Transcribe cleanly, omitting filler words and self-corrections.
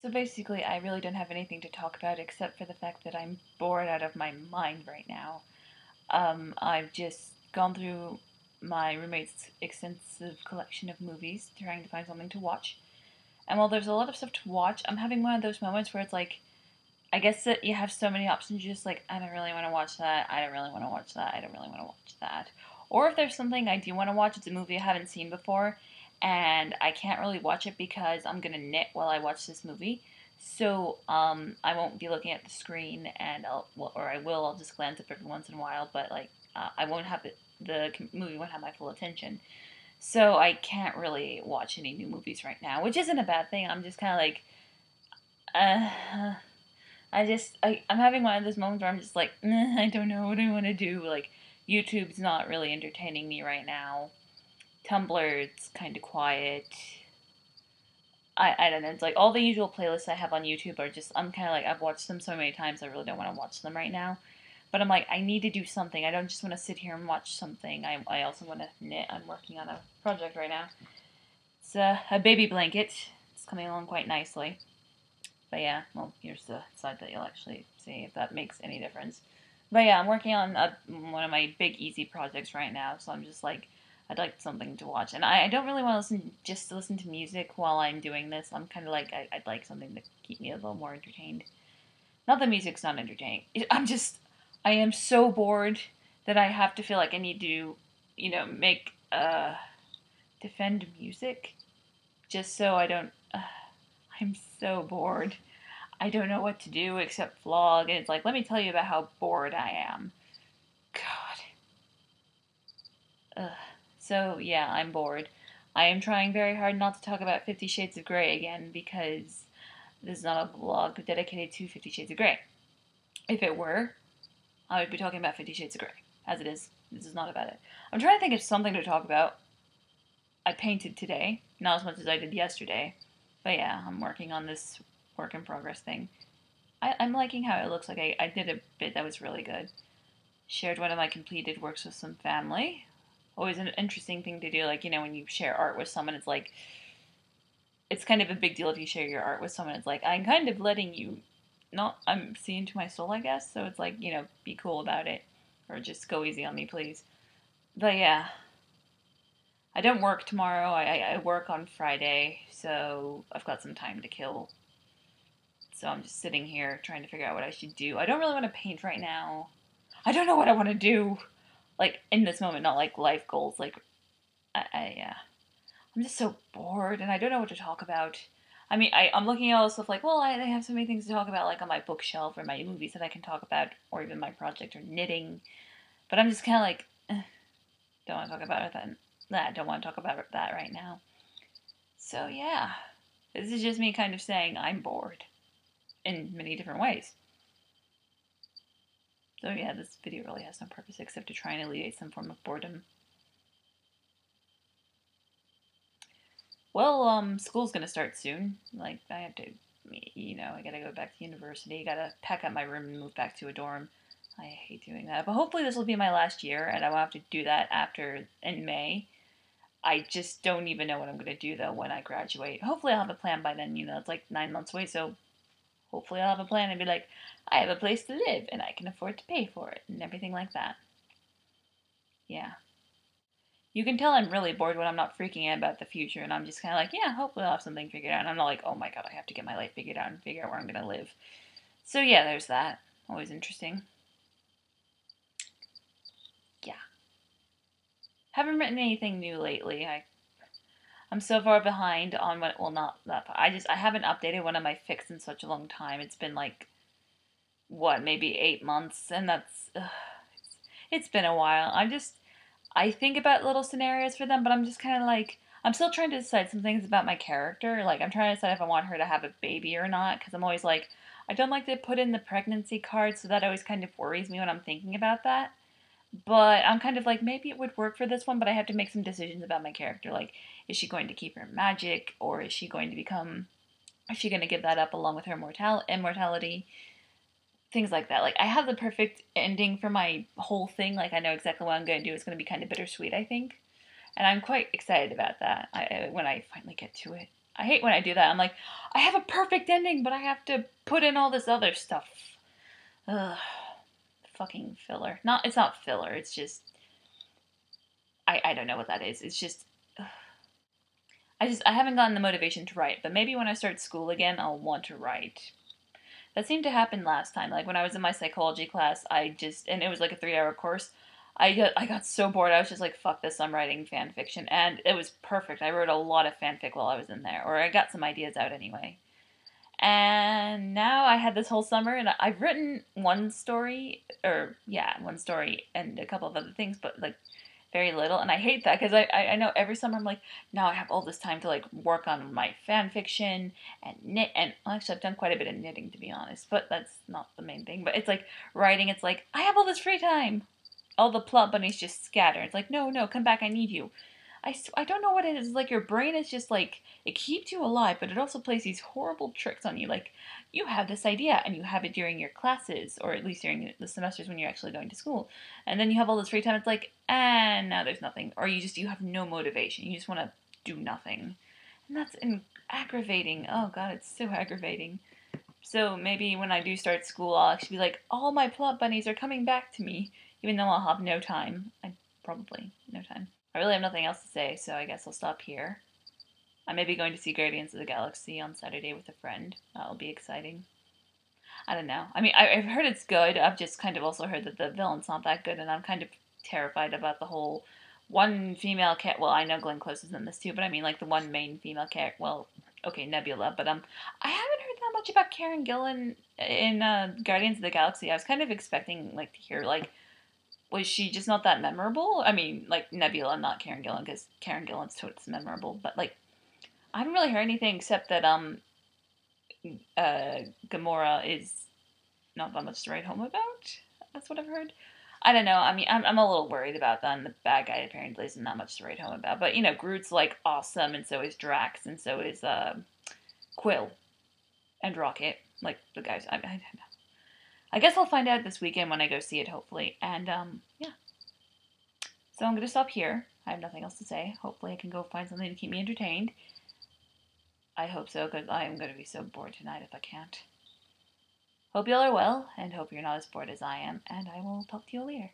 So basically, I really don't have anything to talk about except for the fact that I'm bored out of my mind right now. I've just gone through my roommate's extensive collection of movies, trying to find something to watch. And while there's a lot of stuff to watch, I'm having one of those moments where it's like, I guess that you have so many options, you're just like, I don't really want to watch that, I don't really want to watch that, I don't really want to watch that. Or if there's something I do want to watch, it's a movie I haven't seen before, and I can't really watch it because I'm gonna knit while I watch this movie. So I won't be looking at the screen, and or I will. I'll just glance up every once in a while, but like I won't have it. The movie won't have my full attention. So I can't really watch any new movies right now, which isn't a bad thing. I'm just kind of like, uh, I'm having one of those moments where I'm just like, I don't know what I want to do. Like, YouTube's not really entertaining me right now. Tumblr's kind of quiet. I don't know. It's like all the usual playlists I have on YouTube are just, I'm kind of like, I've watched them so many times, I really don't want to watch them right now. But I'm like, I need to do something. I don't just want to sit here and watch something. I also want to knit. I'm working on a project right now. It's a baby blanket. It's coming along quite nicely. But yeah, well, here's the side that you'll actually see if that makes any difference. But yeah, I'm working on one of my big easy projects right now, so I'm just like, I'd like something to watch, and I don't really want to listen to music while I'm doing this. I'm kind of like I'd like something to keep me a little more entertained. Not that music's not entertaining. I am so bored that I have to feel like I need to, make defend music just so I don't. I'm so bored. I don't know what to do except vlog, and it's like, let me tell you about how bored I am. God. Ugh. So, yeah, I'm bored. I am trying very hard not to talk about 50 Shades of Grey again because this is not a vlog dedicated to 50 Shades of Grey. If it were, I would be talking about 50 Shades of Grey. As it is, this is not about it. I'm trying to think of something to talk about. I painted today, not as much as I did yesterday. But yeah, I'm working on this work in progress thing. I'm liking how it looks like I did a bit that was really good. Shared one of my completed works with some family. Always an interesting thing to do. Like, when you share art with someone, it's kind of a big deal if you share your art with someone. It's like, I'm kind of letting you, not, I'm seeing to my soul, I guess. So it's like, be cool about it. Or just go easy on me, please. But yeah, I don't work tomorrow. I work on Friday, so I've got some time to kill. So I'm just sitting here trying to figure out what I should do. I don't really want to paint right now. I don't know what I want to do. Like, in this moment, not like life goals. Like, I'm just so bored and I don't know what to talk about. I mean, I'm looking at all this stuff like, well, I have so many things to talk about, like on my bookshelf or my movies that I can talk about, or even my project or knitting. But I'm just kind of like, don't want to talk about that. Don't want to talk about that right now. So yeah, this is just me kind of saying I'm bored in many different ways. So yeah, this video really has no purpose except to try and alleviate some form of boredom. Well, school's gonna start soon. Like, I have to, I gotta go back to university. Gotta pack up my room and move back to a dorm. I hate doing that. But hopefully this will be my last year, and I won't have to do that after in May. I just don't even know what I'm gonna do though when I graduate. Hopefully I'll have a plan by then. It's like 9 months away, so hopefully I'll have a plan and be like, I have a place to live and I can afford to pay for it and everything like that. Yeah. You can tell I'm really bored when I'm not freaking out about the future and I'm just kind of like, yeah, hopefully I'll have something figured out. And I'm not like, oh my god, I have to get my life figured out and figure out where I'm going to live. So yeah, there's that. Always interesting. Yeah. Haven't written anything new lately. I'm so far behind on what, well, not that far. I haven't updated one of my fics in such a long time. It's been like, what, maybe 8 months, and it's been a while. I think about little scenarios for them, but I'm just kind of like, I'm still trying to decide some things about my character. Like, I'm trying to decide if I want her to have a baby or not, because I'm always like, I don't like to put in the pregnancy card, so that always kind of worries me when I'm thinking about that. But I'm kind of like, maybe it would work for this one, but I have to make some decisions about my character. Like, is she going to keep her magic, or is she going to give that up along with her immortality? Things like that. Like, I have the perfect ending for my whole thing. Like, I know exactly what I'm going to do. It's going to be kind of bittersweet, I think. And I'm quite excited about that when I finally get to it. I hate when I do that. I'm like, I have a perfect ending, but I have to put in all this other stuff. Ugh. Fucking filler. It's not filler, it's just, I don't know what that is. It's just, ugh. I haven't gotten the motivation to write, but maybe when I start school again, I'll want to write. That seemed to happen last time. Like when I was in my psychology class, and it was like a 3 hour course. I got so bored. I was just like, fuck this. I'm writing fan fiction, and it was perfect. I wrote a lot of fanfic while I was in there, or I got some ideas out anyway. And now I had this whole summer, and I've written one story, or yeah, one story, and a couple of other things, but like very little. And I hate that because I know every summer I'm like, now I have all this time to like work on my fan fiction and knit. And well, actually, I've done quite a bit of knitting to be honest, but that's not the main thing. But it's like writing, it's like, I have all this free time. All the plot bunnies just scatter. It's like, no, no, come back, I need you. I don't know what it is. Like your brain is just like, it keeps you alive, but it also plays these horrible tricks on you. Like you have this idea and you have it during your classes, or at least during the semesters when you're actually going to school. And then you have all this free time. It's like, and now there's nothing. Or you have no motivation. You just want to do nothing. And that's aggravating. Oh god, it's so aggravating. So maybe when I do start school, I'll actually be like, all my plot bunnies are coming back to me, even though I'll have no time. Probably no time. I really have nothing else to say, so I guess I'll stop here. I may be going to see Guardians of the Galaxy on Saturday with a friend. That'll be exciting. I don't know. I mean, I've heard it's good. I've just kind of also heard that the villain's not that good, and I'm kind of terrified about the whole one female cat. Well, I know Glenn Close is in this too, but I mean like the one main female cat. Well, okay, Nebula, but I haven't heard that much about Karen Gillan in Guardians of the Galaxy. I was kind of expecting like to hear like, was she just not that memorable? I mean, like Nebula, not Karen Gillan, because Karen Gillan's totes memorable. But like, I haven't really heard anything except that Gamora is not that much to write home about. That's what I've heard. I don't know. I mean, I'm a little worried about that. And the bad guy apparently isn't that much to write home about. But you know, Groot's like awesome, and so is Drax, and so is Quill and Rocket. Like the guys. I don't know. I guess I'll find out this weekend when I go see it, hopefully. And yeah. So I'm gonna stop here. I have nothing else to say. Hopefully, I can go find something to keep me entertained. I hope so, because I am gonna be so bored tonight if I can't. Hope y'all are well, and hope you're not as bored as I am, and I will talk to you later.